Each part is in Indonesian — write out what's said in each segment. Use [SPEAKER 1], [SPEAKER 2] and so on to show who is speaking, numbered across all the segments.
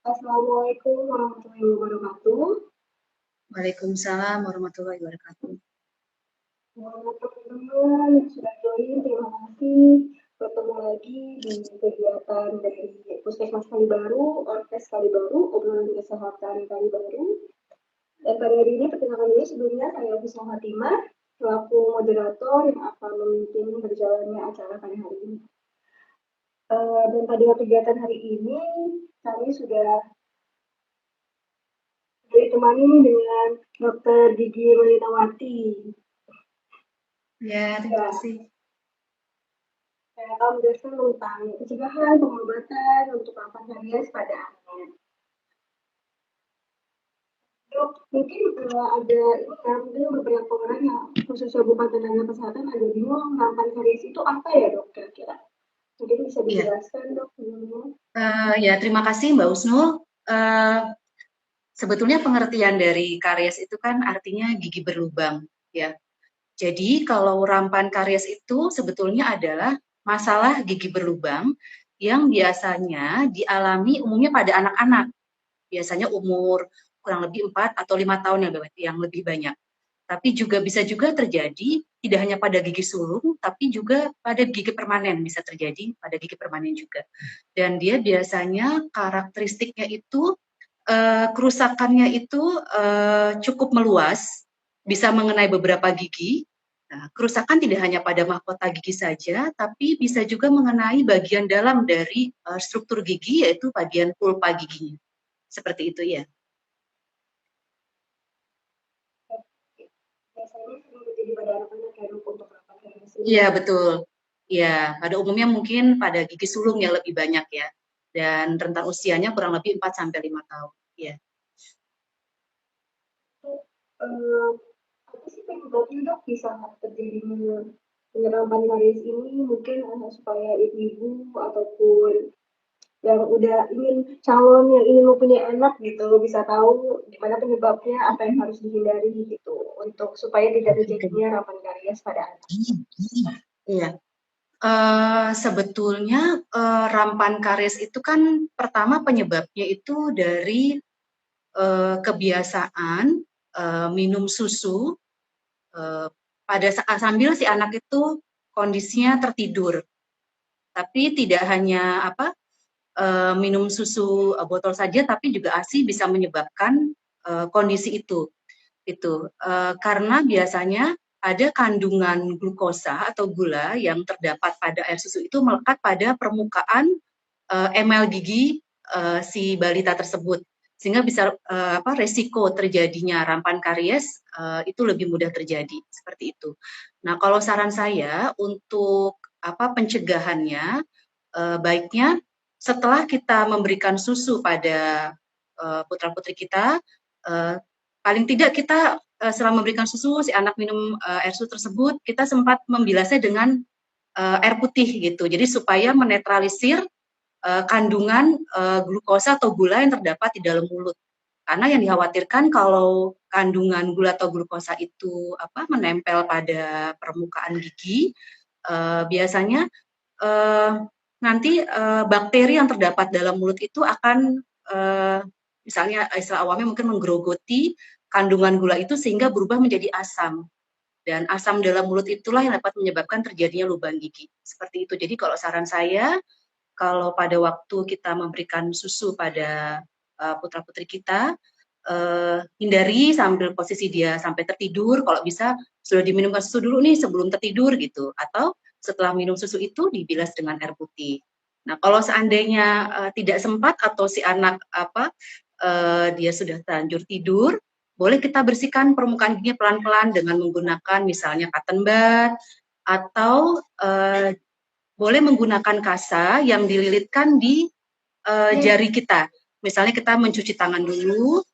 [SPEAKER 1] Assalamualaikum warahmatullahi wabarakatuh.
[SPEAKER 2] Waalaikumsalam warahmatullahi wabarakatuh.
[SPEAKER 1] Selamat teman-teman yang sudah join, terima kasih. Bertemu lagi di kegiatan dari Puskesmas Kalibaru, Orkes Kalibaru, obrolan kesehatan Kalibaru. Dan pada hari ini perkenalkan diri sebelumnya saya Husna Fatimah, selaku moderator yang akan memimpin berjalannya acara pada hari ini. Dan pada kegiatan hari ini kami sudah ditemani dengan Dr. Gigi Melinawati.
[SPEAKER 2] Ya, terima
[SPEAKER 1] Ya,
[SPEAKER 2] kasih.
[SPEAKER 1] saya akan menjelaskan tentang pencegahan pengobatan untuk campak rabies pada anak. Dok, mungkin ada ini ya, mungkin beberapa orang yang khususnya bukan tenaga kesehatan ada bingung campak rabies itu apa ya dok kira-kira? Mungkin bisa
[SPEAKER 2] Iya,
[SPEAKER 1] dijelaskan dok dulu.
[SPEAKER 2] ya terima kasih Mbak Usnul. Eh, Sebetulnya pengertian dari karies itu kan artinya gigi berlubang, ya. Jadi kalau rampan karies itu sebetulnya adalah masalah gigi berlubang yang biasanya dialami umumnya pada anak-anak. Biasanya umur kurang lebih 4 atau 5 tahun yang lebih banyak. Tapi juga bisa juga terjadi tidak hanya pada gigi sulung, tapi juga pada gigi permanen bisa terjadi pada gigi permanen juga. Dan dia biasanya karakteristiknya itu kerusakannya itu cukup meluas, bisa mengenai beberapa gigi. Nah, kerusakan tidak hanya pada mahkota gigi saja, tapi bisa juga mengenai bagian dalam dari struktur gigi, yaitu bagian pulpa giginya. Seperti itu ya.
[SPEAKER 1] Biasanya sering terjadi pada anak-anak ya dok untuk campak rabies ini
[SPEAKER 2] Iya,
[SPEAKER 1] ya.
[SPEAKER 2] betul. Ya, pada umumnya mungkin pada gigi sulung yang lebih banyak ya. Dan rentang usianya kurang lebih 4 sampai 5 tahun. Ya.
[SPEAKER 1] Itu eh, apa sih penyebabnya dok bisa terjadinya penyerapan karies ini mungkin supaya ibu-ibu ataupun yang udah ingin calon yang ingin mempunyai anak gitu bisa tahu gimana penyebabnya apa yang harus dihindari gitu untuk supaya tidak
[SPEAKER 2] Oke.
[SPEAKER 1] terjadinya rapan karies pada anak.
[SPEAKER 2] Iya. Sebetulnya rampan karies itu kan pertama penyebabnya itu dari kebiasaan minum susu pada saat sambil si anak itu kondisinya tertidur. Tapi tidak hanya minum susu botol saja, tapi juga ASI bisa menyebabkan kondisi itu. Karena biasanya ada kandungan glukosa atau gula yang terdapat pada air susu itu melekat pada permukaan emel gigi si balita tersebut, sehingga bisa resiko terjadinya rampan karies itu lebih mudah terjadi seperti itu. Nah, kalau saran saya untuk pencegahannya, baiknya setelah kita memberikan susu pada putra putri kita, paling tidak kita setelah memberikan susu si anak minum air susu tersebut, kita sempat membilasnya dengan air putih gitu. Jadi supaya menetralisir kandungan glukosa atau gula yang terdapat di dalam mulut. Karena yang dikhawatirkan kalau kandungan gula atau glukosa itu menempel pada permukaan gigi, biasanya eh, nanti bakteri yang terdapat dalam mulut itu akan misalnya istilah awamnya mungkin menggerogoti kandungan gula itu sehingga berubah menjadi asam. Dan asam dalam mulut itulah yang dapat menyebabkan terjadinya lubang gigi. Seperti itu. Jadi kalau saran saya, kalau pada waktu kita memberikan susu pada putra-putri kita, hindari sambil posisi dia sampai tertidur, kalau bisa sudah diminumkan susu dulu nih sebelum tertidur gitu, atau setelah minum susu itu dibilas dengan air putih. Nah, kalau seandainya tidak sempat atau si anak dia sudah terlanjur tidur, boleh kita bersihkan permukaan giginya pelan-pelan dengan menggunakan misalnya cotton bud atau boleh menggunakan kasa yang dililitkan di jari kita. Misalnya kita mencuci tangan dulu,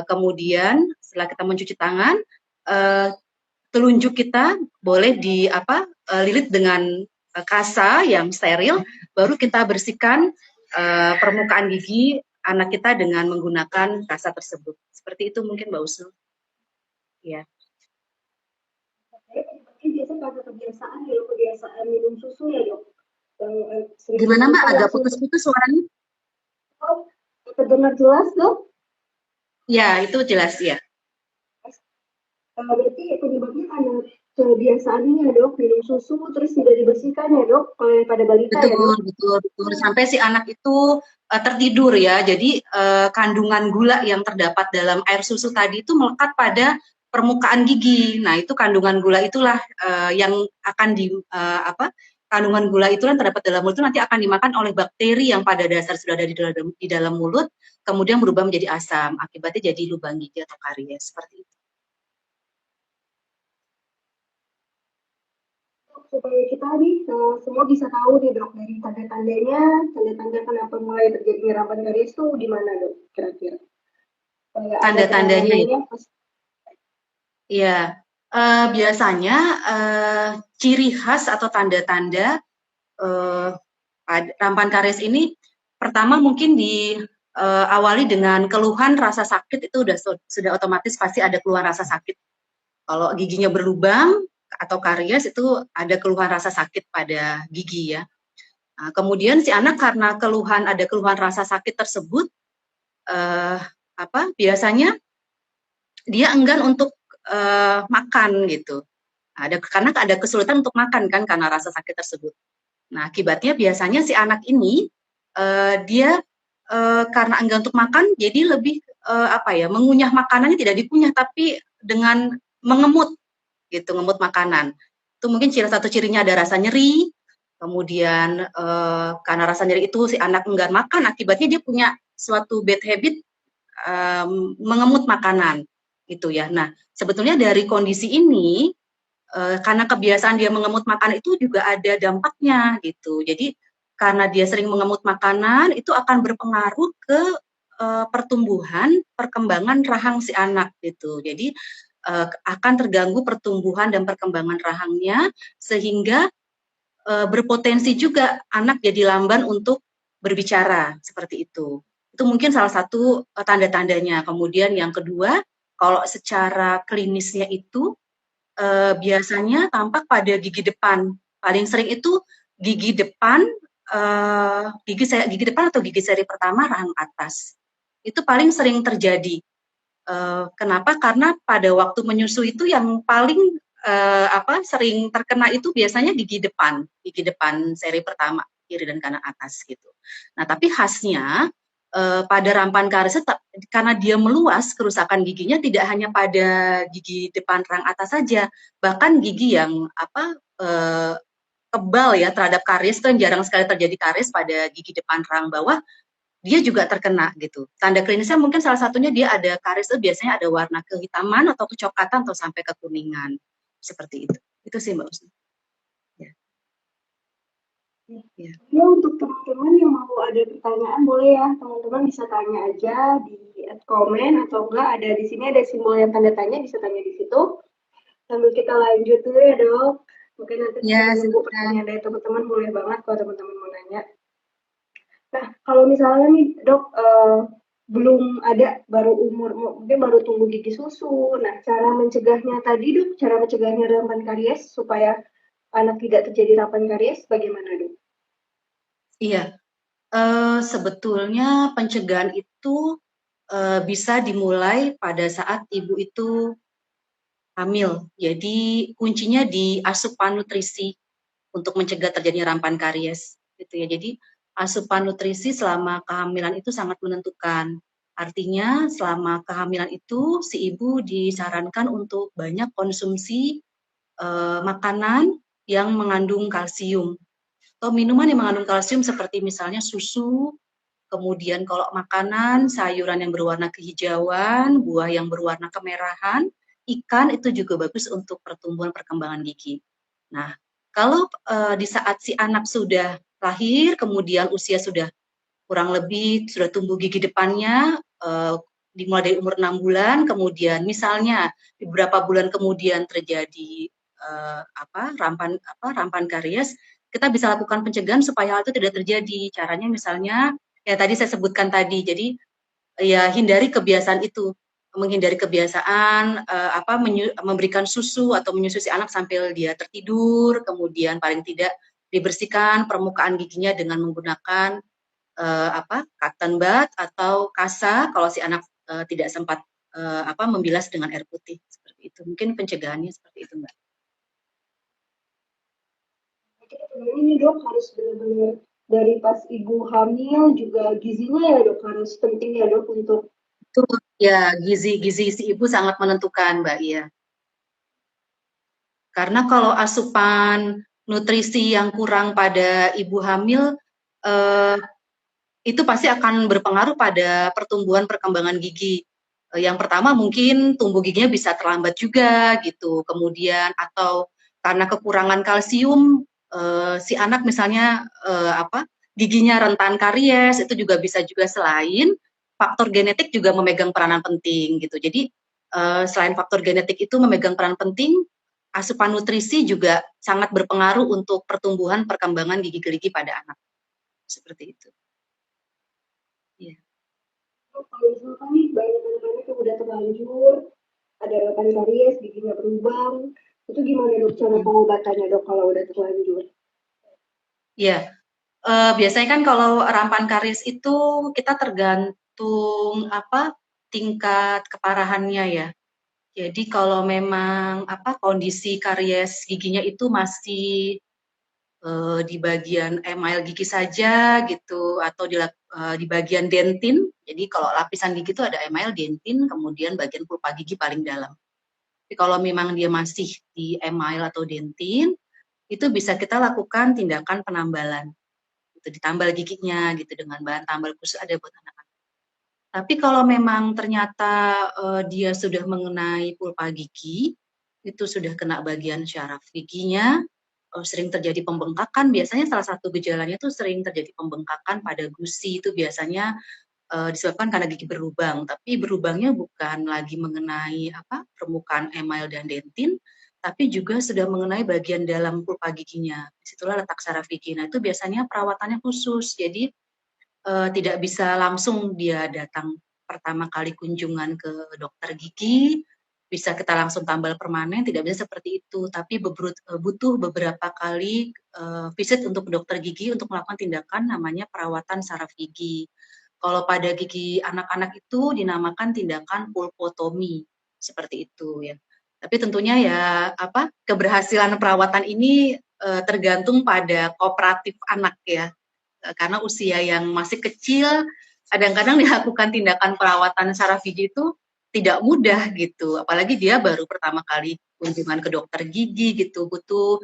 [SPEAKER 2] kemudian setelah kita mencuci tangan, eh, telunjuk kita boleh lilit dengan kasa yang steril, baru kita bersihkan permukaan gigi anak kita dengan menggunakan kasa tersebut. Seperti itu mungkin Mbak Usul. Ya.
[SPEAKER 1] Saya penyebabnya biasa karena kebiasaan ya kebiasaan minum susu ya dok yang sering
[SPEAKER 2] Gimana Mbak?
[SPEAKER 1] ditemukan
[SPEAKER 2] Agak
[SPEAKER 1] langsung
[SPEAKER 2] putus-putus suaranya?
[SPEAKER 1] Terdengar jelas, Dok?
[SPEAKER 2] Ya, itu jelas ya.
[SPEAKER 1] Berarti penyebabnya karena kebiasaan ini ya, Dok, minum susu terus tidak dibersihkan ya, Dok, oleh pada balita ya,
[SPEAKER 2] Betul,
[SPEAKER 1] Dok?
[SPEAKER 2] betul, betul. Sampai si anak itu tertidur ya. Jadi kandungan gula yang terdapat dalam air susu tadi itu melekat pada permukaan gigi. Nah, itu kandungan gula itulah yang akan kandungan gula itu yang terdapat dalam mulut itu nanti akan dimakan oleh bakteri yang pada dasar sudah ada di dalam mulut, kemudian berubah menjadi asam. Akibatnya jadi lubang gigi atau karies seperti itu.
[SPEAKER 1] Supaya kita nih semua bisa tahu nih, Dok, dari tanda-tandanya, tanda-tanda kenapa mulai terjadi rampan karies itu di mana, Dok, kira-kira? Ada
[SPEAKER 2] Tanda-tandanya ya.
[SPEAKER 1] penanganannya pas.
[SPEAKER 2] Iya, biasanya ciri khas atau tanda-tanda eh, rampan karies ini pertama mungkin diawali dengan keluhan rasa sakit. Itu sudah otomatis pasti ada keluhan rasa sakit. Kalau giginya berlubang atau karies itu ada keluhan rasa sakit pada gigi ya. Nah, kemudian si anak karena ada keluhan rasa sakit tersebut, eh, biasanya dia enggan untuk makan gitu. Karena ada kesulitan untuk makan kan karena rasa sakit tersebut. Nah, akibatnya biasanya si anak ini dia karena enggan untuk makan, jadi lebih mengunyah makanannya tidak dikunyah tapi dengan mengemut gitu, ngemut makanan. Itu mungkin satu cirinya ada rasa nyeri. Kemudian karena rasa nyeri itu si anak enggan makan, akibatnya dia punya suatu bad habit mengemut makanan gitu ya. Nah, sebetulnya dari kondisi ini karena kebiasaan dia mengemut makanan itu juga ada dampaknya gitu. Jadi karena dia sering mengemut makanan itu akan berpengaruh ke pertumbuhan, perkembangan rahang si anak gitu. Jadi akan terganggu pertumbuhan dan perkembangan rahangnya sehingga berpotensi juga anak jadi lamban untuk berbicara seperti itu. Itu mungkin salah satu tanda-tandanya. Kemudian yang kedua, kalau secara klinisnya itu biasanya tampak pada gigi depan. Paling sering itu gigi depan, gigi depan atau gigi seri pertama rahang atas. Itu paling sering terjadi. Kenapa? Karena pada waktu menyusui itu yang paling sering terkena itu biasanya gigi depan seri pertama kiri dan kanan atas gitu. Nah, tapi khasnya pada rampan karies karena dia meluas kerusakan giginya tidak hanya pada gigi depan rang atas saja, bahkan gigi yang kebal ya terhadap karies itu yang jarang sekali terjadi karies pada gigi depan rang bawah dia juga terkena gitu. Tanda klinisnya mungkin salah satunya dia ada karies itu biasanya ada warna kehitaman atau kecoklatan atau sampai kekuningan seperti itu. Itu sih Mbak Usna. Ya.
[SPEAKER 1] Ya. Ya, untuk teman-teman yang mau ada pertanyaan boleh ya, teman-teman bisa tanya aja di komen atau enggak ada di sini ada simbol yang tanda tanya bisa tanya di situ. Sambil kita lanjut dulu ya, Dok. Mungkin nanti
[SPEAKER 2] Ya,
[SPEAKER 1] sambil nunggu pertanyaan dari teman-teman boleh banget kalau teman-teman mau nanya. Nah, kalau misalnya nih, Dok, belum ada baru umur mungkin baru tumbuh gigi susu. Nah, cara mencegahnya tadi, Dok, cara mencegahnya rampan karies supaya anak tidak terjadi rampan karies bagaimana, Dok?
[SPEAKER 2] iya. Sebetulnya pencegahan itu bisa dimulai pada saat ibu itu hamil. Jadi kuncinya di asupan nutrisi untuk mencegah terjadinya rampan karies. Gitu ya. Jadi asupan nutrisi selama kehamilan itu sangat menentukan. Artinya selama kehamilan itu si ibu disarankan untuk banyak konsumsi makanan yang mengandung kalsium atau minuman yang mengandung kalsium seperti misalnya susu, kemudian kalau makanan sayuran yang berwarna kehijauan, buah yang berwarna kemerahan, ikan itu juga bagus untuk pertumbuhan perkembangan gigi. Nah, kalau di saat si anak sudah lahir, kemudian usia sudah kurang lebih sudah tumbuh gigi depannya, dimulai dari umur 6 bulan, kemudian misalnya beberapa bulan kemudian terjadi rampan karies, kita bisa lakukan pencegahan supaya hal itu tidak terjadi. Caranya misalnya ya tadi saya sebutkan tadi, jadi ya hindari kebiasaan itu, menghindari kebiasaan memberikan susu atau menyusui anak sampai dia tertidur, kemudian paling tidak dibersihkan permukaan giginya dengan menggunakan cotton bud atau kasa kalau si anak tidak sempat membilas dengan air putih seperti itu. Mungkin pencegahannya seperti itu, Mbak.
[SPEAKER 1] Ini dok harus benar-benar dari pas ibu hamil juga gizinya ya dok harus penting ya dok untuk
[SPEAKER 2] Itu ya gizi si ibu sangat menentukan, Mbak. Iya. Karena kalau asupan nutrisi yang kurang pada ibu hamil itu pasti akan berpengaruh pada pertumbuhan perkembangan gigi. Yang pertama mungkin tumbuh giginya bisa terlambat juga gitu. Kemudian atau karena kekurangan kalsium si anak misalnya giginya rentan karies, itu juga bisa juga. Selain faktor genetik juga memegang peranan penting gitu. Jadi selain faktor genetik itu memegang peran penting, asupan nutrisi juga sangat berpengaruh untuk pertumbuhan perkembangan gigi gerigi pada anak. Seperti itu. Iya.
[SPEAKER 1] kalau misalkan nih banyak anak-anak yang udah terlanjur ada rapan karies giginya berlubang itu gimana dok cara pengobatannya dok kalau udah terlanjur?
[SPEAKER 2] Iya, biasanya kan kalau rampan karies itu kita tergantung tingkat keparahannya ya. Jadi kalau memang kondisi karies giginya itu masih di bagian email gigi saja gitu atau di bagian dentin. Jadi kalau lapisan gigi itu ada email, dentin, kemudian bagian pulpa gigi paling dalam. Jadi kalau memang dia masih di email atau dentin, itu bisa kita lakukan tindakan penambalan. Gitu, ditambal giginya gitu dengan bahan tambal khusus ada buat anak-anak. Tapi kalau memang ternyata dia sudah mengenai pulpa gigi, itu sudah kena bagian syaraf giginya, sering terjadi pembengkakan. Biasanya salah satu gejalanya itu sering terjadi pembengkakan pada gusi, itu biasanya disebabkan karena gigi berlubang. Tapi berlubangnya bukan lagi mengenai permukaan email dan dentin, tapi juga sudah mengenai bagian dalam pulpa giginya. Disitulah letak saraf gigi. Nah itu biasanya perawatannya khusus. Jadi tidak bisa langsung dia datang pertama kali kunjungan ke dokter gigi, bisa kita langsung tambal permanen, tidak bisa seperti itu. Tapi butuh beberapa kali visit untuk dokter gigi untuk melakukan tindakan namanya perawatan saraf gigi. Kalau pada gigi anak-anak itu dinamakan tindakan pulpotomi, seperti itu ya. Tapi tentunya ya keberhasilan perawatan ini tergantung pada kooperatif anak ya. Karena usia yang masih kecil, kadang-kadang dilakukan tindakan perawatan saraf gigi itu tidak mudah gitu. Apalagi dia baru pertama kali kunjungan ke dokter gigi gitu, butuh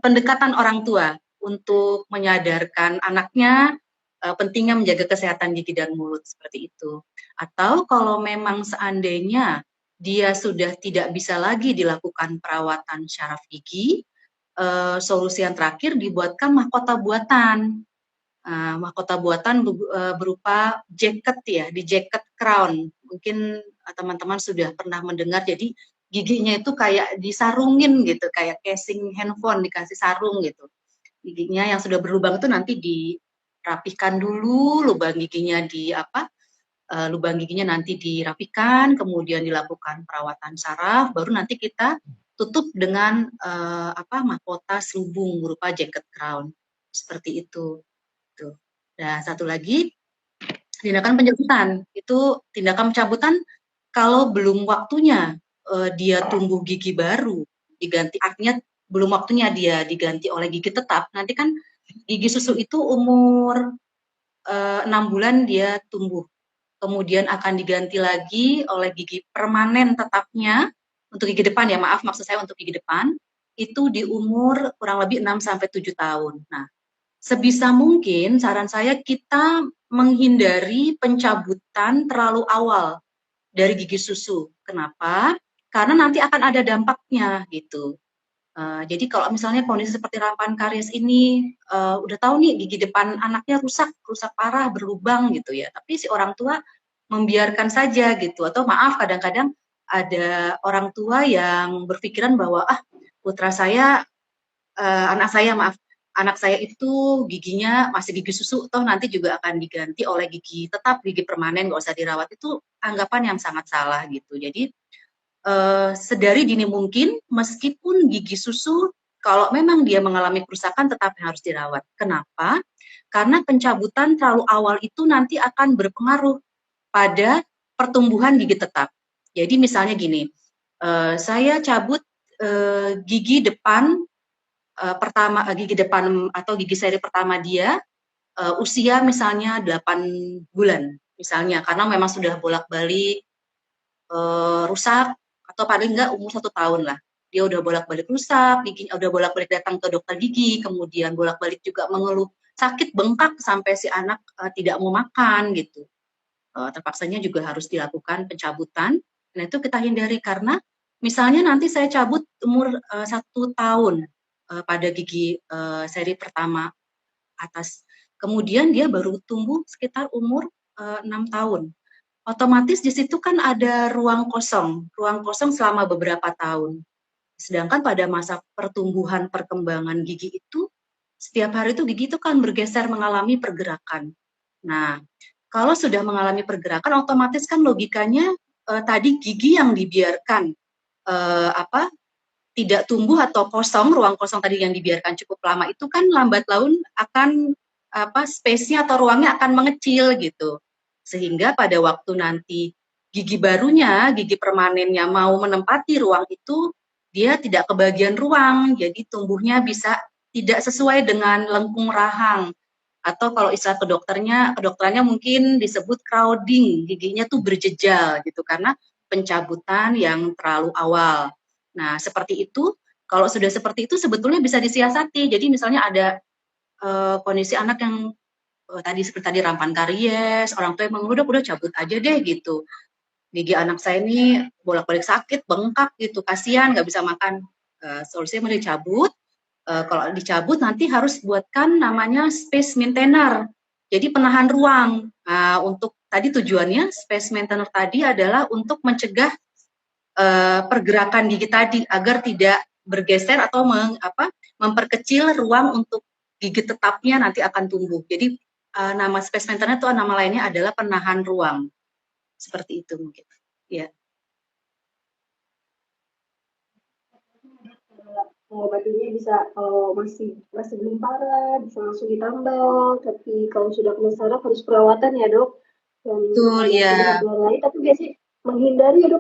[SPEAKER 2] pendekatan orang tua untuk menyadarkan anaknya pentingnya menjaga kesehatan gigi dan mulut seperti itu. Atau kalau memang seandainya dia sudah tidak bisa lagi dilakukan perawatan syaraf gigi, solusi yang terakhir dibuatkan mahkota buatan. Mahkota buatan berupa jaket ya, di jaket crown. Mungkin teman-teman sudah pernah mendengar, jadi giginya itu kayak disarungin gitu, kayak casing handphone dikasih sarung gitu. Giginya yang sudah berlubang itu nanti dirapikan dulu, lubang giginya lubang giginya nanti dirapikan, kemudian dilakukan perawatan saraf, baru nanti kita tutup dengan mahkota selubung berupa jacket crown seperti itu. Tuh. Nah, satu lagi tindakan pencabutan. Itu tindakan pencabutan kalau belum waktunya dia tumbuh gigi baru, diganti artinya belum waktunya dia diganti oleh gigi tetap. Nanti kan gigi susu itu umur 6 bulan dia tumbuh. Kemudian akan diganti lagi oleh gigi permanen tetapnya untuk gigi depan ya, maaf maksud saya untuk gigi depan itu di umur kurang lebih 6 sampai 7 tahun. Nah, sebisa mungkin saran saya kita menghindari pencabutan terlalu awal dari gigi susu. Kenapa? Karena nanti akan ada dampaknya gitu. Jadi kalau misalnya kondisi seperti rampan karies ini udah tahu nih gigi depan anaknya rusak parah, berlubang gitu ya. Tapi si orang tua membiarkan saja gitu. Atau maaf kadang-kadang ada orang tua yang berpikiran bahwa putra saya, anak saya itu giginya masih gigi susu, toh nanti juga akan diganti oleh gigi tetap, gigi permanen, nggak usah dirawat. Itu anggapan yang sangat salah gitu. Jadi sedari dini mungkin, meskipun gigi susu kalau memang dia mengalami kerusakan tetap harus dirawat. Kenapa? Karena pencabutan terlalu awal itu nanti akan berpengaruh pada pertumbuhan gigi tetap. Jadi misalnya gini, saya cabut gigi depan gigi depan atau gigi seri pertama dia usia misalnya 8 bulan misalnya, karena memang sudah bolak-balik rusak, atau paling enggak umur 1 tahun lah. Dia udah bolak-balik rusak, giginya udah bolak-balik datang ke dokter gigi, kemudian bolak-balik juga mengeluh sakit bengkak sampai si anak tidak mau makan gitu. Terpaksanya juga harus dilakukan pencabutan. Nah itu kita hindari karena misalnya nanti saya cabut umur 1 tahun pada gigi seri pertama atas, kemudian dia baru tumbuh sekitar umur 6 tahun. Otomatis di situ kan ada ruang kosong selama beberapa tahun. Sedangkan pada masa pertumbuhan perkembangan gigi itu, setiap hari itu gigi itu kan bergeser mengalami pergerakan. Nah, kalau sudah mengalami pergerakan, otomatis kan logikanya tadi gigi yang dibiarkan tidak tumbuh atau kosong, ruang kosong tadi yang dibiarkan cukup lama itu kan lambat laun akan space-nya atau ruangnya akan mengecil gitu. Sehingga pada waktu nanti gigi barunya, gigi permanennya mau menempati ruang itu, dia tidak kebagian ruang, jadi tumbuhnya bisa tidak sesuai dengan lengkung rahang. Atau kalau istilah kedokterannya mungkin disebut crowding, giginya tuh berjejal gitu karena pencabutan yang terlalu awal. Nah, seperti itu, kalau sudah seperti itu sebetulnya bisa disiasati. Jadi misalnya ada kondisi anak yang seperti tadi rampan karies, orang tua emang udah cabut aja deh gitu. Gigi anak saya ini bolak-balik sakit, bengkak gitu, kasihan nggak bisa makan. Solusinya mau dicabut. Kalau dicabut nanti harus buatkan namanya space maintainer. Jadi penahan ruang. Nah, untuk tadi tujuannya space maintainer tadi adalah untuk mencegah pergerakan gigi tadi agar tidak bergeser atau memperkecil ruang untuk gigi tetapnya nanti akan tumbuh. Jadi nama space maintainer itu nama lainnya adalah penahan ruang. Seperti itu mungkin. Ya.
[SPEAKER 1] Pengobatinya bisa kalau masih belum parah bisa langsung ditambal, tapi kalau sudah kena saraf harus perawatan ya dok. Dan
[SPEAKER 2] Betul
[SPEAKER 1] ada
[SPEAKER 2] ya.
[SPEAKER 1] penyebab lain, tapi biasanya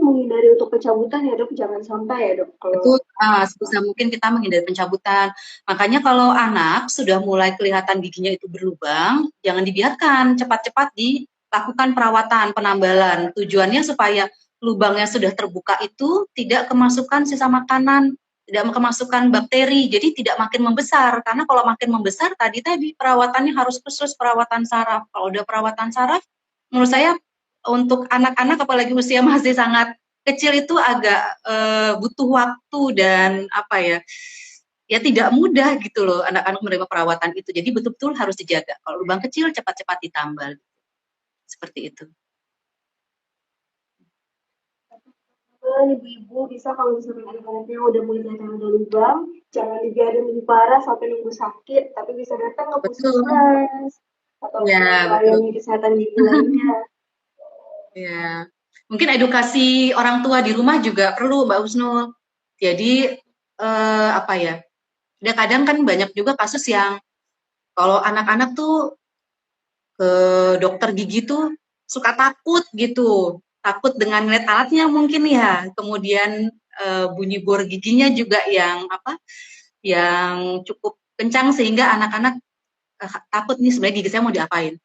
[SPEAKER 1] menghindari untuk pencabutan ya dok, jangan sampai ya dok.
[SPEAKER 2] Betul,
[SPEAKER 1] Kalau
[SPEAKER 2] sebisa mungkin kita menghindari pencabutan. Makanya kalau anak sudah mulai kelihatan giginya itu berlubang, jangan dibiarkan, cepat-cepat dilakukan perawatan, penambalan. Tujuannya supaya lubangnya sudah terbuka itu tidak kemasukan sisa makanan, tidak kemasukan bakteri, jadi tidak makin membesar. Karena kalau makin membesar, tadi perawatannya harus khusus perawatan saraf. Kalau udah perawatan saraf, menurut saya untuk anak-anak apalagi usia masih sangat kecil itu agak butuh waktu dan ya tidak mudah gitu loh anak-anak menerima perawatan itu. Jadi betul-betul harus dijaga. Kalau lubang kecil cepat-cepat ditambal. Seperti itu.
[SPEAKER 1] ibu-ibu bisa kalau misalkan anak-anaknya udah mulai datang ada lubang, jangan dibiarin lebih parah sampai nunggu sakit, tapi bisa datang ke
[SPEAKER 2] Betul.
[SPEAKER 1] puskesmas atau ke
[SPEAKER 2] Ya, betul.
[SPEAKER 1] layanan kesehatan gigi lainnya.
[SPEAKER 2] Ya. Mungkin edukasi orang tua di rumah juga perlu, Mbak Husnul. Jadi kadang kan banyak juga kasus yang kalau anak-anak tuh ke dokter gigi tuh suka takut gitu, takut dengan ngeliat alatnya mungkin ya, kemudian bunyi bor giginya juga yang cukup kencang sehingga anak-anak takut nih sebenarnya gigi saya mau diapain.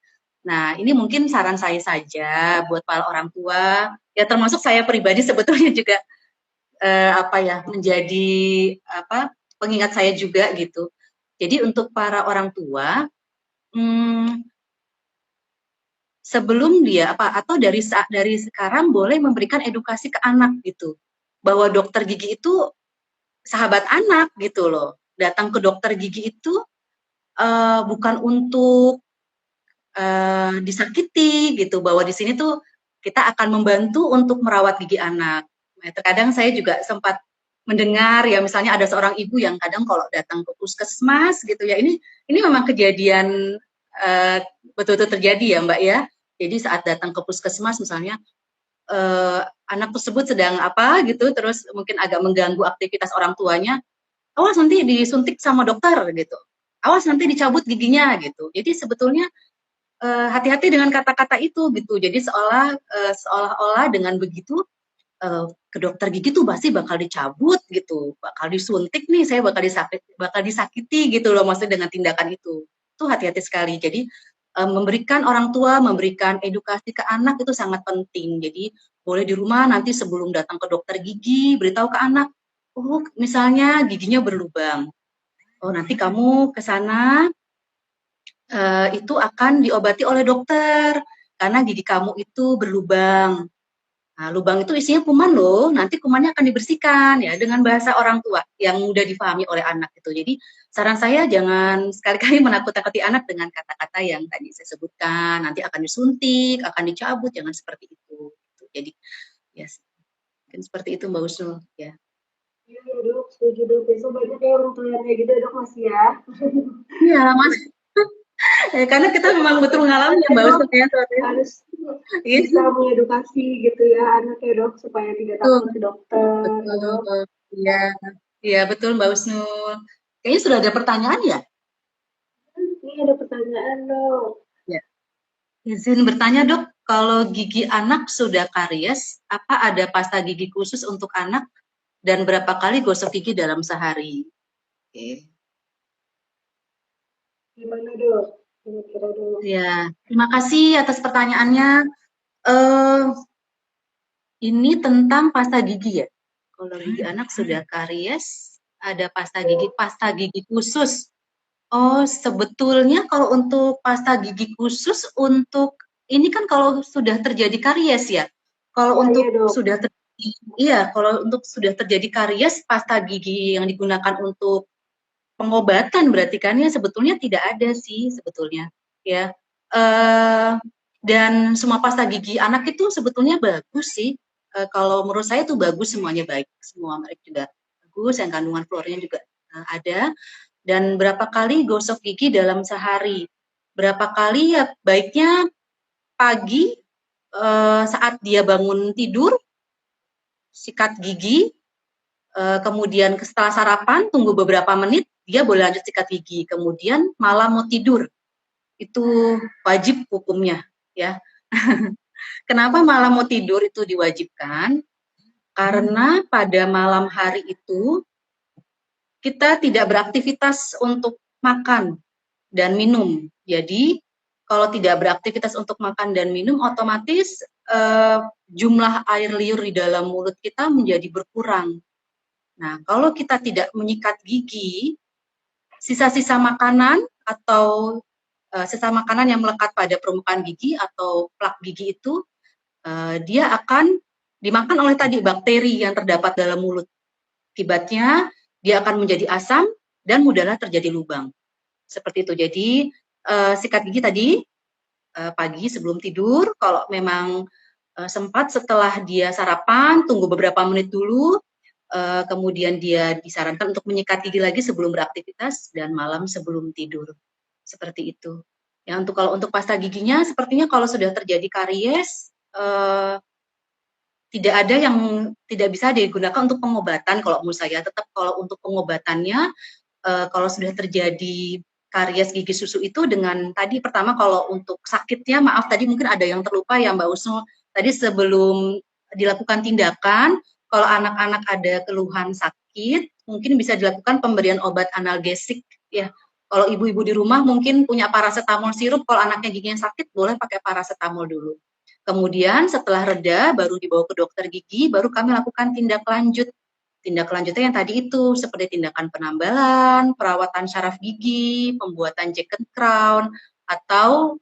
[SPEAKER 2] Nah, ini mungkin saran saya saja buat para orang tua, ya termasuk saya pribadi sebetulnya juga menjadi pengingat saya juga gitu. Jadi untuk para orang tua, sebelum dia atau dari sekarang boleh memberikan edukasi ke anak gitu, bahwa dokter gigi itu sahabat anak gitu loh. Datang ke dokter gigi itu bukan untuk disakiti gitu, bahwa di sini tuh kita akan membantu untuk merawat gigi anak. Nah, terkadang saya juga sempat mendengar ya misalnya ada seorang ibu yang kadang kalau datang ke puskesmas gitu ya, ini memang kejadian betul-betul terjadi ya Mbak ya. Jadi saat datang ke puskesmas misalnya anak tersebut sedang gitu, terus mungkin agak mengganggu aktivitas orang tuanya, awas nanti disuntik sama dokter gitu, awas nanti dicabut giginya gitu. Jadi sebetulnya hati-hati dengan kata-kata itu gitu. Jadi seolah-olah dengan begitu ke dokter gigi tuh pasti bakal dicabut gitu, bakal disuntik nih, saya bakal disakiti gitu loh maksudnya dengan tindakan itu. Itu hati-hati sekali. Jadi memberikan orang tua, memberikan edukasi ke anak itu sangat penting. Jadi boleh di rumah nanti sebelum datang ke dokter gigi, beritahu ke anak, oh misalnya giginya berlubang. Oh nanti kamu ke sana itu akan diobati oleh dokter karena gigi kamu itu berlubang. Nah, lubang itu isinya kuman loh, nanti kumannya akan dibersihkan ya dengan bahasa orang tua yang mudah difahami oleh anak itu. Jadi saran saya jangan sekali-kali menakut-nakuti anak dengan kata-kata yang tadi saya sebutkan, nanti akan disuntik, akan dicabut, jangan seperti itu. Jadi ya mungkin seperti itu Mbak Usnul ya.
[SPEAKER 1] Iya ya dok, setuju dok. Besok banyak ya orang tua yang kayak gitu ya dok masih ya.
[SPEAKER 2] Iya, Mas. Karena kita memang betul mengalami ya
[SPEAKER 1] Makanya
[SPEAKER 2] Mbak
[SPEAKER 1] dok
[SPEAKER 2] Usnul ya soalnya.
[SPEAKER 1] harus
[SPEAKER 2] Iya,
[SPEAKER 1] bisa mengedukasi gitu ya anak ya dok supaya tidak
[SPEAKER 2] betul,
[SPEAKER 1] takut ke dokter ya
[SPEAKER 2] betul.
[SPEAKER 1] dok.
[SPEAKER 2] Iya, iya betul Mbak Usnul. Kayaknya sudah ada pertanyaan ya?
[SPEAKER 1] Ini ada pertanyaan dok.
[SPEAKER 2] Ya. Izin bertanya dok, kalau gigi anak sudah karies, apa ada pasta gigi khusus untuk anak dan berapa kali gosok gigi dalam sehari? Oke.
[SPEAKER 1] Gimana dok? Kira-kira dok.
[SPEAKER 2] Ya, terima kasih atas pertanyaannya. Eh, ini tentang pasta gigi ya. Kalau gigi anak sudah karies, ada pasta gigi khusus. Oh, sebetulnya kalau untuk pasta gigi khusus untuk ini kan kalau sudah terjadi karies ya. Kalau
[SPEAKER 1] Ya iya
[SPEAKER 2] untuk
[SPEAKER 1] dok.
[SPEAKER 2] sudah terjadi, iya, kalau untuk sudah terjadi karies, pasta gigi yang digunakan untuk pengobatan berarti kan ya sebetulnya tidak ada sih sebetulnya ya. Eh, dan semua pasta gigi anak itu sebetulnya bagus sih. Kalau menurut saya itu bagus semuanya baik, semua mereka juga bagus, yang kandungan fluornya juga ada. Dan berapa kali gosok gigi dalam sehari? Berapa kali ya baiknya pagi saat dia bangun tidur, sikat gigi, kemudian setelah sarapan tunggu beberapa menit, dia boleh lanjut sikat gigi. Kemudian malam mau tidur, itu wajib hukumnya ya. Kenapa malam mau tidur itu diwajibkan? Karena pada malam hari itu kita tidak beraktivitas untuk makan dan minum. Jadi kalau tidak beraktivitas untuk makan dan minum, otomatis jumlah air liur di dalam mulut kita menjadi berkurang. Nah, kalau kita tidak menyikat gigi, sisa-sisa makanan atau sisa makanan yang melekat pada permukaan gigi atau plak gigi itu, dia akan dimakan oleh tadi bakteri yang terdapat dalam mulut. Akibatnya, dia akan menjadi asam dan mudahlah terjadi lubang. Seperti itu. Jadi, sikat gigi tadi pagi sebelum tidur, kalau memang sempat setelah dia sarapan, tunggu beberapa menit dulu, kemudian dia disarankan untuk menyikat gigi lagi sebelum beraktivitas dan malam sebelum tidur. Seperti itu. Ya, kalau untuk pasta giginya, sepertinya kalau sudah terjadi karies, tidak ada yang tidak bisa digunakan untuk pengobatan kalau menurut saya. Tetap kalau untuk pengobatannya, kalau sudah terjadi karies gigi susu itu dengan tadi pertama kalau untuk sakitnya, maaf tadi mungkin ada yang terlupa ya Mbak Usnul, tadi sebelum dilakukan tindakan, kalau anak-anak ada keluhan sakit, mungkin bisa dilakukan pemberian obat analgesik ya. Kalau ibu-ibu di rumah mungkin punya paracetamol sirup, kalau anaknya giginya sakit boleh pakai paracetamol dulu. Kemudian setelah reda baru dibawa ke dokter gigi, baru kami lakukan tindak lanjut. Tindak lanjutnya yang tadi itu, seperti tindakan penambalan, perawatan syaraf gigi, pembuatan second crown, atau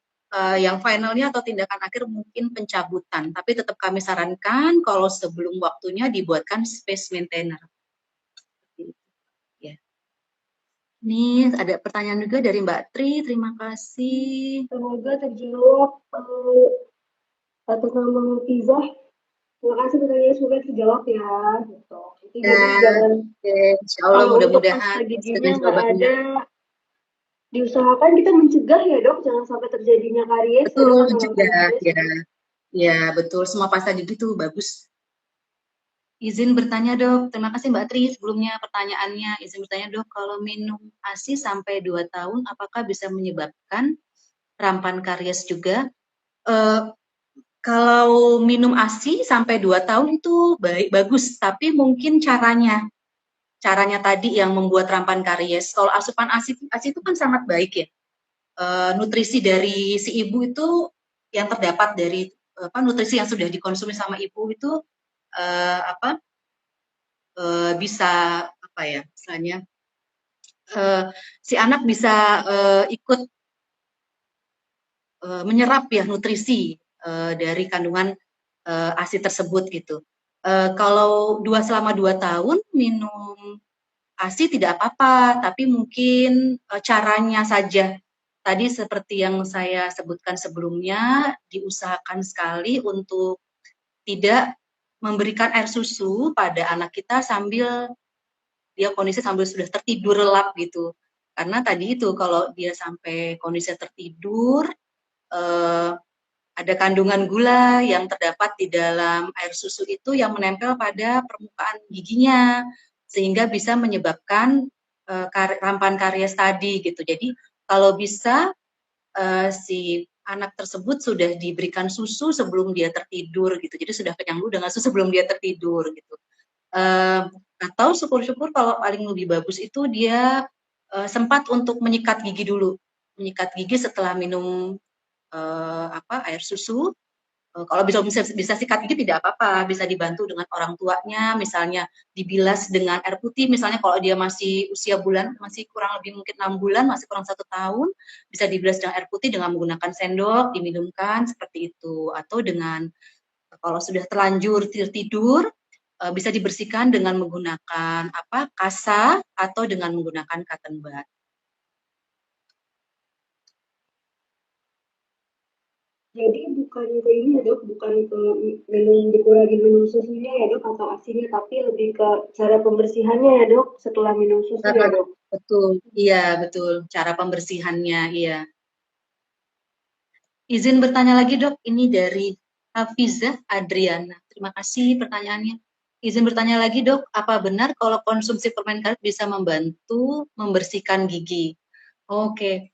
[SPEAKER 2] yang finalnya atau tindakan akhir mungkin pencabutan. Tapi tetap kami sarankan kalau sebelum waktunya dibuatkan space maintainer. Ya. Ini ada pertanyaan juga dari Mbak Tri, terima kasih.
[SPEAKER 1] Semoga terjawab atas nama Nutizah. Terima kasih pertanyaannya semoga terjawab ya. Gitu. Jadi
[SPEAKER 2] Ya,
[SPEAKER 1] jangan
[SPEAKER 2] oke, insya Allah
[SPEAKER 1] kalau untuk
[SPEAKER 2] mudah-mudahan
[SPEAKER 1] pasta giginya
[SPEAKER 2] dengan
[SPEAKER 1] nggak
[SPEAKER 2] jawabannya.
[SPEAKER 1] ada, diusahakan kita mencegah ya dok, jangan sampai terjadinya karies ya dok
[SPEAKER 2] Betul
[SPEAKER 1] atau
[SPEAKER 2] juga,
[SPEAKER 1] karies
[SPEAKER 2] ya.
[SPEAKER 1] gitu.
[SPEAKER 2] Ya, betul. Semua pasta gigi itu bagus. Izin bertanya dok, terima kasih Mbak Tri sebelumnya pertanyaannya. Izin bertanya dok, kalau minum ASI sampai 2 tahun, apakah bisa menyebabkan rampan karies juga? Eh, Kalau minum ASI sampai 2 tahun itu bagus, tapi mungkin caranya tadi yang membuat rampan karies. Kalau asupan ASI itu kan sangat baik ya. Nutrisi dari si ibu itu yang terdapat dari nutrisi yang sudah dikonsumsi sama ibu itu eh, apa bisa apa ya misalnya si anak bisa ikut menyerap ya nutrisi dari kandungan ASI tersebut gitu. Kalau selama 2 tahun minum ASI tidak apa-apa, tapi mungkin caranya saja. Tadi seperti yang saya sebutkan sebelumnya, diusahakan sekali untuk tidak memberikan air susu pada anak kita sambil dia kondisi sambil sudah tertidur lelap gitu. Karena tadi itu kalau dia sampai kondisi tertidur, eh, ada kandungan gula yang terdapat di dalam air susu itu yang menempel pada permukaan giginya sehingga bisa menyebabkan rampan karies tadi gitu. Jadi kalau bisa si anak tersebut sudah diberikan susu sebelum dia tertidur gitu. Jadi sudah kenyang dulu dengan susu sebelum dia tertidur gitu. Atau syukur-syukur kalau paling lebih bagus itu dia sempat untuk menyikat gigi dulu, menyikat gigi setelah minum air susu. Kalau bisa sikat gigi tidak apa-apa, bisa dibantu dengan orang tuanya, misalnya dibilas dengan air putih, misalnya kalau dia masih usia bulan, masih kurang lebih mungkin 6 bulan, masih kurang 1 tahun, bisa dibilas dengan air putih dengan menggunakan sendok, diminumkan seperti itu, atau dengan kalau sudah terlanjur tidur, bisa dibersihkan dengan menggunakan kasa atau dengan menggunakan cotton bud.
[SPEAKER 1] Jadi bukan ke ini ya dok, bukan ke dikurangin minum susunya ya dok atau asinya, tapi lebih ke cara pembersihannya ya dok setelah minum susu ya dok.
[SPEAKER 2] Betul, iya betul. Cara pembersihannya, iya. Izin bertanya lagi dok, ini dari Hafizah Adriana. Terima kasih pertanyaannya. Izin bertanya lagi dok, apa benar kalau konsumsi permen karet bisa membantu membersihkan gigi? Oke,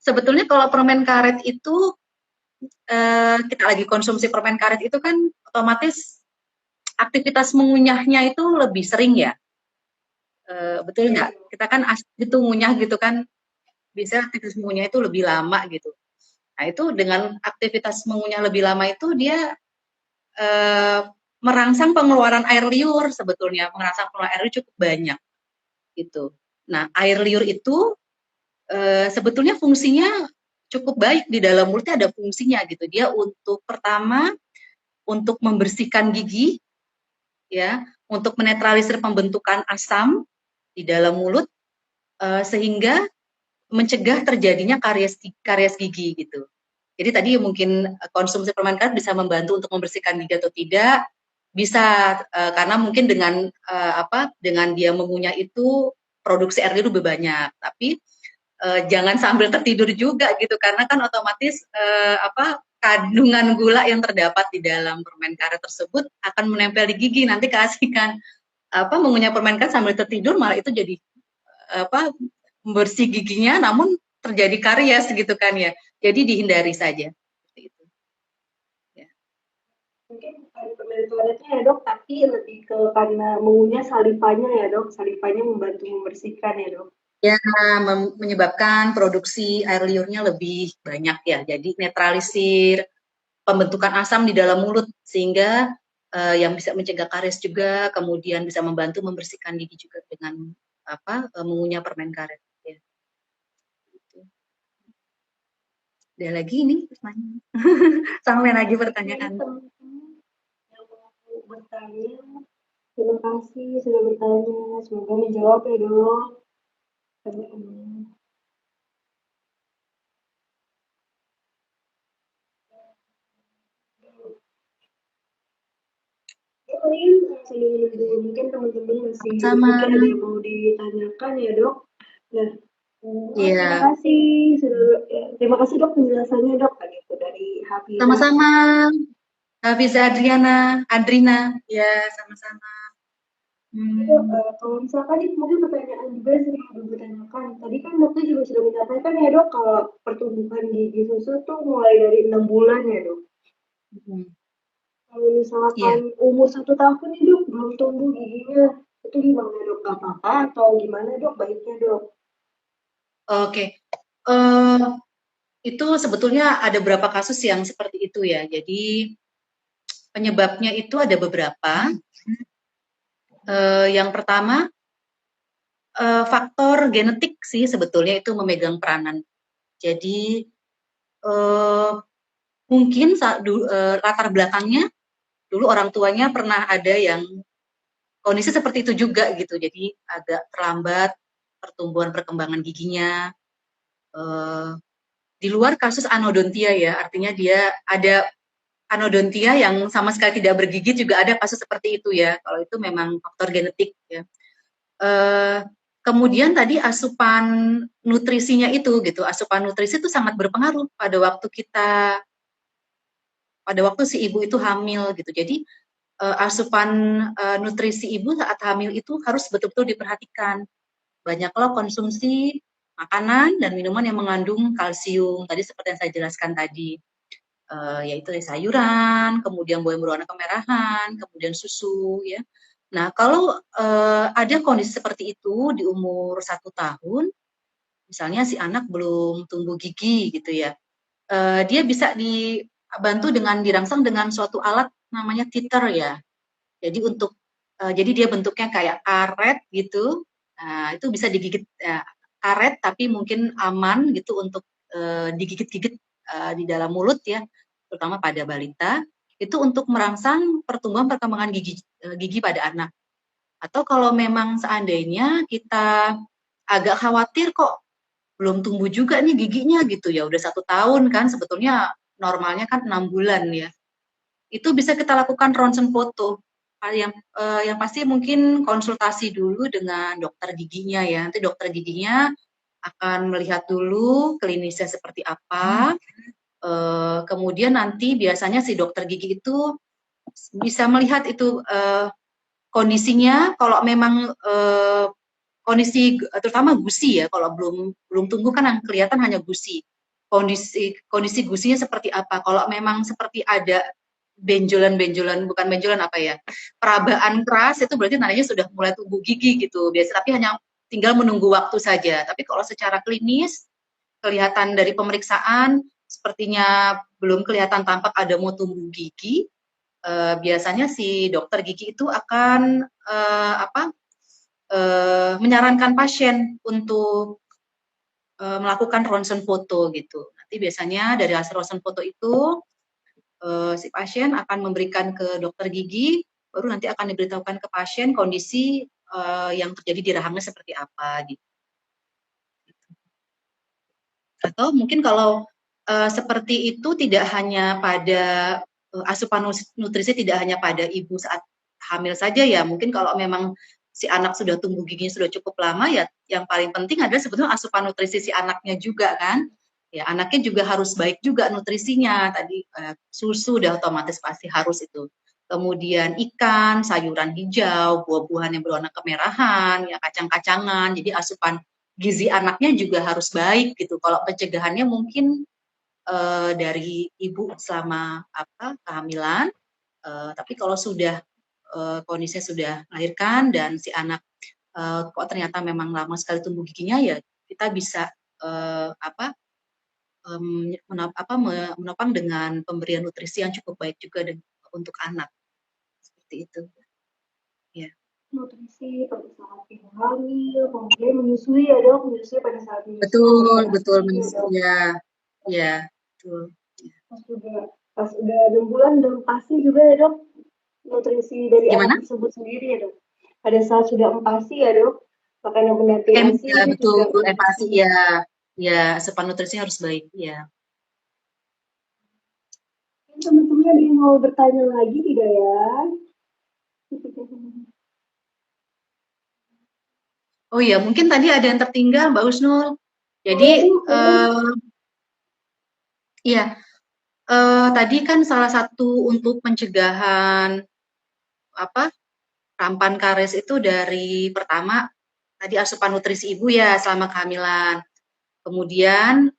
[SPEAKER 2] sebetulnya kalau permen karet itu kita lagi konsumsi permen karet itu kan otomatis aktivitas mengunyahnya itu lebih sering ya, betul nggak? Kita kan itu ngunyah gitu kan, bisa aktivitas mengunyah itu lebih lama gitu. Nah itu dengan aktivitas mengunyah lebih lama itu dia eh, merangsang pengeluaran air liur sebetulnya, merangsang pengeluaran air liur cukup banyak gitu. Nah air liur itu sebetulnya fungsinya cukup baik di dalam mulutnya ada fungsinya gitu. Dia untuk pertama untuk membersihkan gigi ya, untuk menetralisir pembentukan asam di dalam mulut sehingga mencegah terjadinya karies gigi gitu. Jadi tadi mungkin konsumsi permen karet bisa membantu untuk membersihkan gigi atau tidak, bisa karena mungkin dengan dia mengunyah itu produksi air liur lebih banyak, tapi jangan sambil tertidur juga gitu karena kan otomatis kandungan gula yang terdapat di dalam permen karet tersebut akan menempel di gigi, nanti keasikan mengunyah permen karet sambil tertidur malah itu jadi bersih giginya namun terjadi karies gitu kan ya, jadi dihindari saja seperti itu ya.
[SPEAKER 1] Mungkin bukan permen karetnya ya dok, tapi lebih ke karena mengunyah salivanya ya dok, salivanya membantu membersihkan ya dok.
[SPEAKER 2] Ya, menyebabkan produksi air liurnya lebih banyak ya, jadi netralisir pembentukan asam di dalam mulut sehingga yang bisa mencegah karies juga, kemudian bisa membantu membersihkan gigi juga dengan mengunyah permen karet ya. Gitu. Ada lagi nih pertanyaan. Sampai lagi pertanyaan.
[SPEAKER 1] Teman-teman yang mau bertanya, terima kasih sudah bertanya. Semoga menjawab ya dok. Mungkin teman-teman masih
[SPEAKER 2] Sama.
[SPEAKER 1] mungkin ada yang mau ditanyakan ya dok. Nah, terima
[SPEAKER 2] Iya.
[SPEAKER 1] kasih terima kasih dok penjelasannya dok tadi itu dari Hafizah.
[SPEAKER 2] Sama-sama. Hafiza Adrina, ya sama-sama.
[SPEAKER 1] Dok,
[SPEAKER 2] Hmm,
[SPEAKER 1] kalau misalkan nih mungkin pertanyaan juga sering Ibu tanyakan. Tadi kan dokter juga sudah menyampaikan ya dok, kalau pertumbuhan gigi susu tuh mulai dari 6 bulan ya dok.
[SPEAKER 2] hmm,
[SPEAKER 1] Kalau misalkan
[SPEAKER 2] iya,
[SPEAKER 1] umur 1 tahun nih dok, belum tumbuh giginya, itu gimana dok? Gak apa-apa atau gimana dok baiknya dok?
[SPEAKER 2] oke. Eh, itu sebetulnya ada beberapa kasus yang seperti itu ya. Jadi penyebabnya itu ada beberapa. Yang pertama faktor genetik sih sebetulnya itu memegang peranan. Jadi eh, mungkin latar belakangnya dulu orang tuanya pernah ada yang kondisi seperti itu juga gitu. Jadi agak terlambat pertumbuhan perkembangan giginya. Eh, di luar kasus anodontia ya, artinya dia ada anodontia yang sama sekali tidak bergigit juga ada kasus seperti itu ya. Kalau itu memang faktor genetik ya. Eh, kemudian tadi asupan nutrisinya itu gitu, asupan nutrisi itu sangat berpengaruh pada waktu si ibu itu hamil gitu. Jadi asupan nutrisi ibu saat hamil itu harus betul-betul diperhatikan. Banyaklah konsumsi makanan dan minuman yang mengandung kalsium. Tadi seperti yang saya jelaskan tadi, yaitu sayuran, kemudian buah berwarna kemerahan, kemudian susu ya. Nah, kalau ada kondisi seperti itu di umur 1 tahun, misalnya si anak belum tumbuh gigi gitu ya, dia bisa dibantu dengan dirangsang dengan suatu alat namanya teeter ya. Jadi dia bentuknya kayak karet gitu. Nah, itu bisa digigit karet tapi mungkin aman gitu untuk digigit-gigit di dalam mulut ya, terutama pada balita. Itu untuk merangsang pertumbuhan perkembangan gigi pada anak. Atau kalau memang seandainya kita agak khawatir kok belum tumbuh juga nih giginya gitu ya, udah 1 tahun kan sebetulnya normalnya kan 6 bulan ya. Itu bisa kita lakukan ronsen foto. Yang pasti mungkin konsultasi dulu dengan dokter giginya ya. Nanti dokter giginya akan melihat dulu klinisnya seperti apa. Kemudian nanti biasanya si dokter gigi itu bisa melihat itu kondisinya. Kalau memang kondisi terutama gusi ya, kalau belum belum tumbuh kan yang kelihatan hanya gusi. Kondisi kondisi gusinya seperti apa? Kalau memang seperti ada benjolan-benjolan, bukan benjolan apa ya, perabaan keras, itu berarti tandanya sudah mulai tumbuh gigi gitu. Biasa tapi hanya tinggal menunggu waktu saja. Tapi kalau secara klinis kelihatan dari pemeriksaan sepertinya belum kelihatan tampak ada mau tumbuh gigi, biasanya si dokter gigi itu akan menyarankan pasien untuk melakukan ronsen foto gitu. Nanti biasanya dari hasil ronsen foto itu si pasien akan memberikan ke dokter gigi, baru nanti akan diberitahukan ke pasien kondisi yang terjadi di rahangnya seperti apa gitu. Atau mungkin kalau seperti itu tidak hanya pada asupan nutrisi tidak hanya pada ibu saat hamil saja ya, mungkin kalau memang si anak sudah tumbuh giginya sudah cukup lama ya, yang paling penting adalah sebetulnya asupan nutrisi si anaknya juga kan. Ya, anaknya juga harus baik juga nutrisinya. Tadi susu udah otomatis pasti harus itu. Kemudian ikan, sayuran hijau, buah-buahan yang berwarna kemerahan, ya kacang-kacangan. Jadi asupan gizi anaknya juga harus baik gitu. Kalau pencegahannya mungkin dari ibu selama kehamilan, tapi kalau sudah kondisinya sudah melahirkan dan si anak kok ternyata memang lama sekali tumbuh giginya ya kita bisa uh, apa menopang dengan pemberian nutrisi yang cukup baik juga untuk anak seperti itu ya.
[SPEAKER 1] Nutrisi pada saat ibu hamil, kemudian menyusui ya dok, menyusui pada saat menyusui
[SPEAKER 2] Betul,
[SPEAKER 1] memberikan
[SPEAKER 2] betul
[SPEAKER 1] ASI ya dok.
[SPEAKER 2] ya, ya, betul.
[SPEAKER 1] Pas udah 6 bulan dan pasti juga ya dok, nutrisi dari anak
[SPEAKER 2] Gimana?
[SPEAKER 1] tersebut sendiri ya dok. Pada saat sudah empasi ya dok, makanan pendamping ASI
[SPEAKER 2] Ya,
[SPEAKER 1] itu
[SPEAKER 2] betul,
[SPEAKER 1] juga
[SPEAKER 2] evasi
[SPEAKER 1] menyusui.
[SPEAKER 2] ya, ya, asupan nutrisinya harus baik ya.
[SPEAKER 1] Teman-teman ada yang mau bertanya lagi tidak ya?
[SPEAKER 2] Oh iya, mungkin tadi ada yang tertinggal, Mbak Husnul. Jadi,
[SPEAKER 1] Boleh dok, boleh.
[SPEAKER 2] ya, Tadi kan salah satu untuk pencegahan rampan karies itu dari pertama tadi asupan nutrisi ibu ya selama kehamilan. Kemudian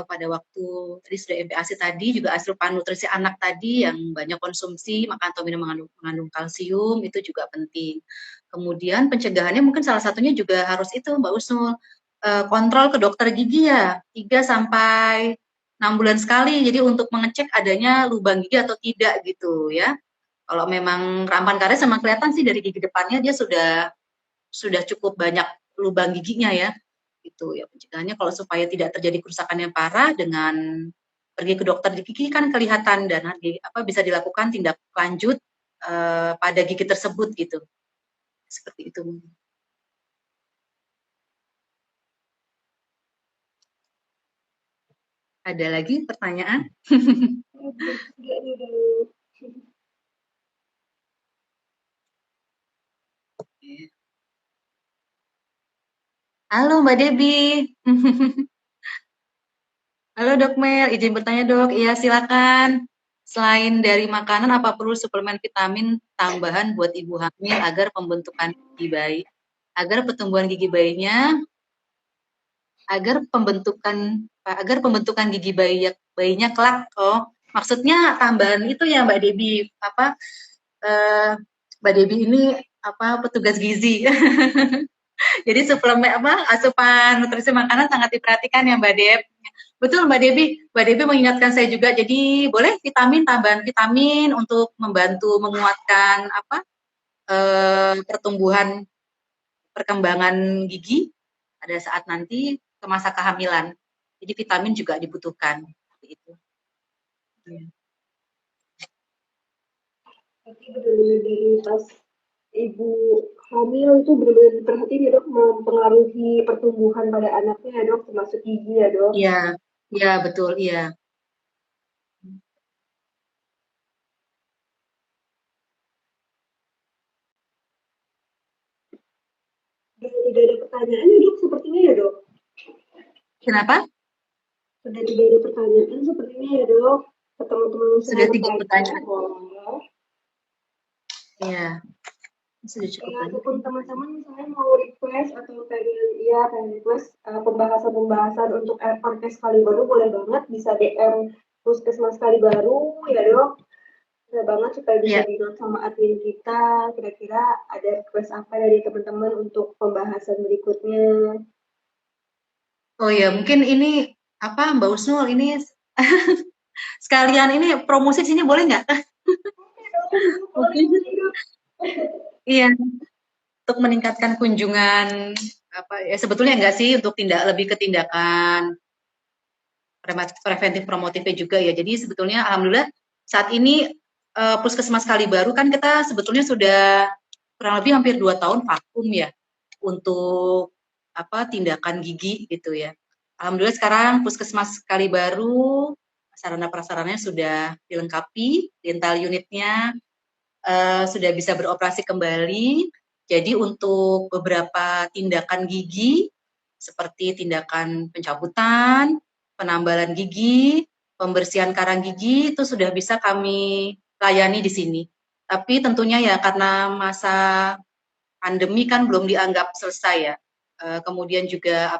[SPEAKER 2] pada waktu tadi sudah MPASI tadi juga asupan nutrisi anak tadi yang banyak konsumsi makan atau minum mengandung kalsium itu juga penting. Kemudian pencegahannya mungkin salah satunya juga harus itu Mbak Usnul kontrol ke dokter gigi ya 3 sampai 6 bulan sekali. Jadi untuk mengecek adanya lubang gigi atau tidak gitu ya. Kalau memang rampan karies memang kelihatan sih dari gigi depannya dia sudah cukup banyak lubang giginya ya. Gitu ya pencegahannya kalau supaya tidak terjadi kerusakan yang parah dengan pergi ke dokter gigi kan kelihatan dan bisa dilakukan tindak lanjut pada gigi tersebut gitu. Seperti itu. Ada lagi pertanyaan? Halo Mbak Debbie. Halo Dok Mel, izin bertanya Dok. Iya silakan. Selain dari makanan, apa perlu suplemen vitamin tambahan buat ibu hamil agar pembentukan gigi bayi, agar pertumbuhan gigi bayinya, agar pembentukan gigi bayinya kelak? Oh, maksudnya tambahan itu ya Mbak Debbie. Eh, Mbak Debbie ini petugas gizi. Jadi suplemen asupan nutrisi makanan sangat diperhatikan ya Mbak Deb. Betul Mbak Debbie. Mbak Debbie mengingatkan saya juga. Jadi boleh tambahan vitamin untuk membantu menguatkan pertumbuhan perkembangan gigi pada saat nanti ke masa kehamilan. Jadi vitamin juga dibutuhkan. Itu.
[SPEAKER 1] Berarti benar-benar dari pas ibu hamil itu benar-benar diperhatiin ya dok, mempengaruhi pertumbuhan pada anaknya ya dok, termasuk gigi ya dok.
[SPEAKER 2] Iya, iya betul, iya.
[SPEAKER 1] Dan tidak ada pertanyaan ya dok, sepertinya ya dok.
[SPEAKER 2] Kenapa?
[SPEAKER 1] Sudah tidak ada pertanyaan sepertinya ya dok. Teman-teman
[SPEAKER 2] Sudah
[SPEAKER 1] semua
[SPEAKER 2] 3
[SPEAKER 1] bertanya,
[SPEAKER 2] pertanyaan.
[SPEAKER 1] boleh.
[SPEAKER 2] Iya, sudah cukup
[SPEAKER 1] Ya,
[SPEAKER 2] banyak.
[SPEAKER 1] ataupun teman-teman misalnya mau request atau pengen request pembahasan-pembahasan untuk podcast kali baru boleh banget bisa DM Puskesmas kali baru ya dok. Bisa banget supaya bisa
[SPEAKER 2] Ya.
[SPEAKER 1] di note sama admin kita. Kira-kira ada request apa dari teman-teman untuk pembahasan berikutnya.
[SPEAKER 2] Oh ya, mungkin ini Mbak Usnul ini sekalian ini promosi sini boleh nggak? Mungkin iya untuk meningkatkan kunjungan ya sebetulnya enggak sih untuk lebih ke tindakan preventif promotifnya juga ya. Jadi sebetulnya alhamdulillah saat ini Puskesmas Kalibaru kan kita sebetulnya sudah kurang lebih hampir 2 tahun vakum ya untuk tindakan gigi gitu ya. Alhamdulillah sekarang Puskesmas Kalibaru sarana prasarannya sudah dilengkapi, dental unitnya sudah bisa beroperasi kembali. Jadi untuk beberapa tindakan gigi seperti tindakan pencabutan, penambalan gigi, pembersihan karang gigi itu sudah bisa kami layani di sini. Tapi tentunya ya karena masa pandemi kan belum dianggap selesai ya. Kemudian juga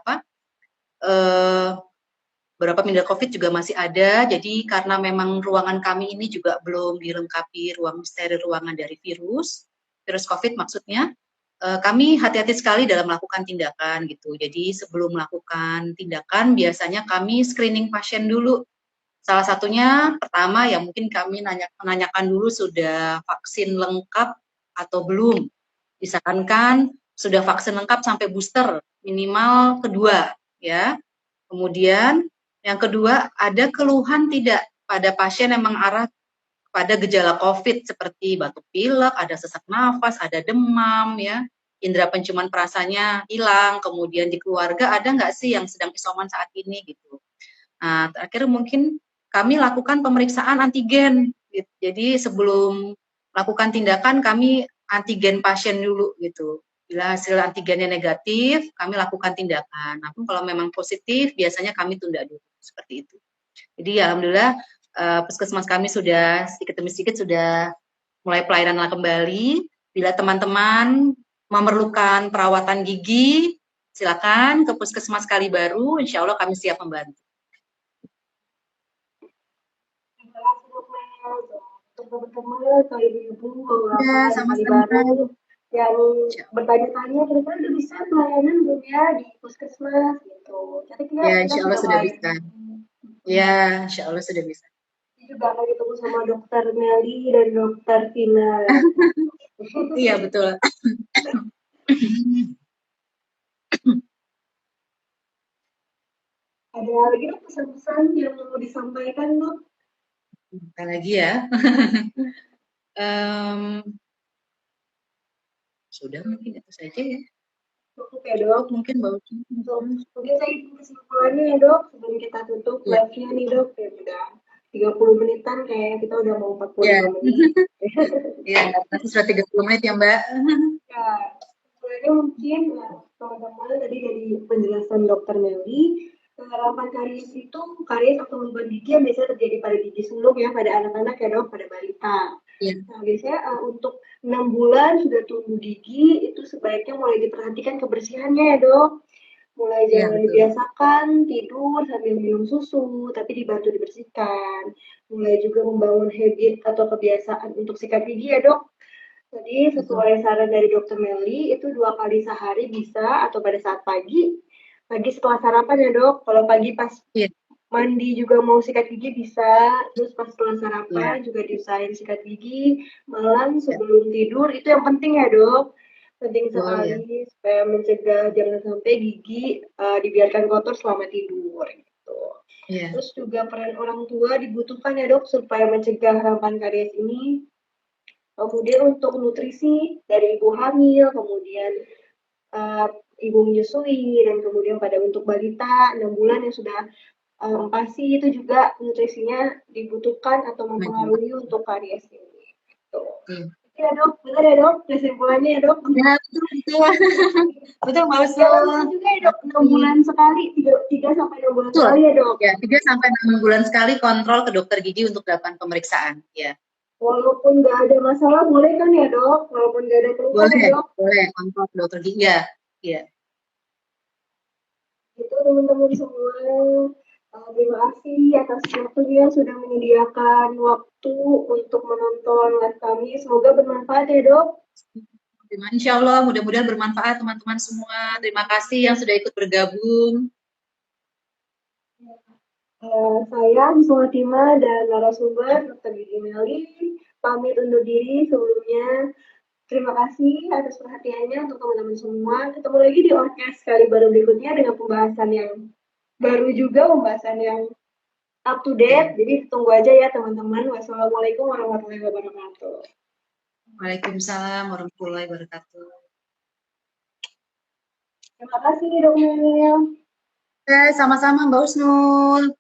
[SPEAKER 2] beberapa pindah COVID juga masih ada. Jadi karena memang ruangan kami ini juga belum dilengkapi ruang steril ruangan dari virus COVID maksudnya, kami hati-hati sekali dalam melakukan tindakan gitu. Jadi sebelum melakukan tindakan biasanya kami screening pasien dulu. Salah satunya pertama ya mungkin kami menanyakan dulu sudah vaksin lengkap atau belum. Disarankan sudah vaksin lengkap sampai booster minimal kedua ya. Kemudian yang kedua ada keluhan tidak pada pasien yang mengarah pada gejala COVID seperti batuk pilek, ada sesak nafas, ada demam ya. Indera penciuman perasanya hilang, kemudian di keluarga ada nggak sih yang sedang isoman saat ini gitu. Nah, terakhir mungkin kami lakukan pemeriksaan antigen. Gitu. Jadi sebelum melakukan tindakan kami antigen pasien dulu gitu. Bila hasil antigennya negatif, kami lakukan tindakan. Namun kalau memang positif, biasanya kami tunda dulu seperti itu. Jadi alhamdulillah puskesmas kami sudah sedikit demi sedikit sudah mulai pelayanan kembali. Bila teman-teman memerlukan perawatan gigi, silakan ke Puskesmas Kalibaru, insya Allah kami siap membantu.
[SPEAKER 1] Terima kasih Bu Mel. Untuk teman-teman, kalau ibu-ibu,
[SPEAKER 2] Ya,
[SPEAKER 1] bapak di
[SPEAKER 2] sama-sama.
[SPEAKER 1] Kalibaru yang bertanya-tanya kira-kira udah bisa pelayanan belum ya di puskesmas gitu. Jadi
[SPEAKER 2] Ya,
[SPEAKER 1] kita
[SPEAKER 2] insya Allah
[SPEAKER 1] sudah
[SPEAKER 2] sudah bisa.
[SPEAKER 1] melayani.
[SPEAKER 2] Ya, insya Allah sudah bisa.
[SPEAKER 1] Juga akan ketemu sama dokter Meli dan dokter Tina.
[SPEAKER 2] Iya, betul.
[SPEAKER 1] Ada lagi dok pesan-pesan yang mau disampaikan dok?
[SPEAKER 2] Apa lagi ya? Sudah mungkin itu saja ya.
[SPEAKER 1] Cukup ya
[SPEAKER 2] Cukup
[SPEAKER 1] dok.
[SPEAKER 2] mungkin bagus.
[SPEAKER 1] Mungkin saya kesimpulannya ya dok, sebelum kita tutup
[SPEAKER 2] Ya,
[SPEAKER 1] live-nya nih dok, ya udah 30 menitan kayaknya kita udah mau 45
[SPEAKER 2] ya,
[SPEAKER 1] menit.
[SPEAKER 2] ya. Nanti sudah 30 menit ya Mbak.
[SPEAKER 1] Ya, sebenarnya mungkin teman-teman tadi dari penjelasan dokter Meli, harapan karies itu karies atau lubang gigi yang biasanya terjadi pada gigi sulung ya pada anak-anak ya dok, pada balita.
[SPEAKER 2] Ya,
[SPEAKER 1] Nah, biasanya untuk 6 bulan sudah tumbuh gigi, itu sebaiknya mulai diperhatikan kebersihannya ya dok. Mulai
[SPEAKER 2] ya
[SPEAKER 1] jangan
[SPEAKER 2] betul.
[SPEAKER 1] dibiasakan tidur sambil minum susu, tapi dibantu dibersihkan. Mulai juga membangun habit atau kebiasaan untuk sikat gigi ya dok. Jadi
[SPEAKER 2] Betul.
[SPEAKER 1] sesuai saran dari dokter Meli, itu 2 kali sehari bisa atau pada saat pagi. Pagi setelah sarapan ya dok. Kalau pagi pas
[SPEAKER 2] Iya,
[SPEAKER 1] mandi juga mau sikat gigi bisa, terus pas setelah
[SPEAKER 2] iya,
[SPEAKER 1] sarapan juga diusahain sikat gigi, malam
[SPEAKER 2] ya.
[SPEAKER 1] sebelum tidur itu yang penting ya dok, penting
[SPEAKER 2] Betul ya.
[SPEAKER 1] sekali supaya mencegah jangan sampai gigi dibiarkan kotor selama tidur gitu.
[SPEAKER 2] Iya,
[SPEAKER 1] Terus juga peran orang tua dibutuhkan ya dok supaya mencegah harapan karies ini. Kemudian untuk nutrisi dari ibu hamil, kemudian uh, ibu menyusui, dan kemudian pada untuk balita 6 bulan yang sudah pasti itu juga nutrisinya dibutuhkan atau
[SPEAKER 2] memang.
[SPEAKER 1] mempengaruhi untuk karies ini. Gitu.
[SPEAKER 2] Iya.
[SPEAKER 1] Ya dok, benar ya dok, kesimpulannya ya dok.
[SPEAKER 2] Ya, betul, betul. Betul, Mbak
[SPEAKER 1] Jalan
[SPEAKER 2] Usul.
[SPEAKER 1] juga ya dok, 6 bulan sekali, 3 sampai 6 bulan
[SPEAKER 2] Betul.
[SPEAKER 1] sekali ya dok.
[SPEAKER 2] Ya, 3 sampai 6 bulan sekali kontrol ke dokter gigi untuk dilakukan pemeriksaan. Ya.
[SPEAKER 1] Walaupun nggak ada masalah, boleh kan ya dok? Walaupun nggak ada keluhan ya
[SPEAKER 2] Boleh,
[SPEAKER 1] dok?
[SPEAKER 2] boleh kontrol ke dokter gigi. Ya. Iya.
[SPEAKER 1] Itu teman-teman semua. Terima kasih atas waktunya sudah menyediakan waktu untuk menonton live kami. Semoga bermanfaat ya dok.
[SPEAKER 2] Insya Allah mudah-mudahan bermanfaat teman-teman semua. Terima kasih yang sudah ikut bergabung.
[SPEAKER 1] Saya Wisnu Fatima dan narasumber Dr. Gigi Meli pamit undur diri sebelumnya. Terima kasih atas perhatiannya untuk teman-teman semua. Ketemu lagi di podcast kali baru berikutnya dengan pembahasan yang baru juga, pembahasan yang up to date. Jadi tunggu aja ya teman-teman. Wassalamualaikum warahmatullahi wabarakatuh.
[SPEAKER 2] Waalaikumsalam warahmatullahi wabarakatuh.
[SPEAKER 1] Terima kasih Dok Mel.
[SPEAKER 2] Sama-sama Mbak Usnul.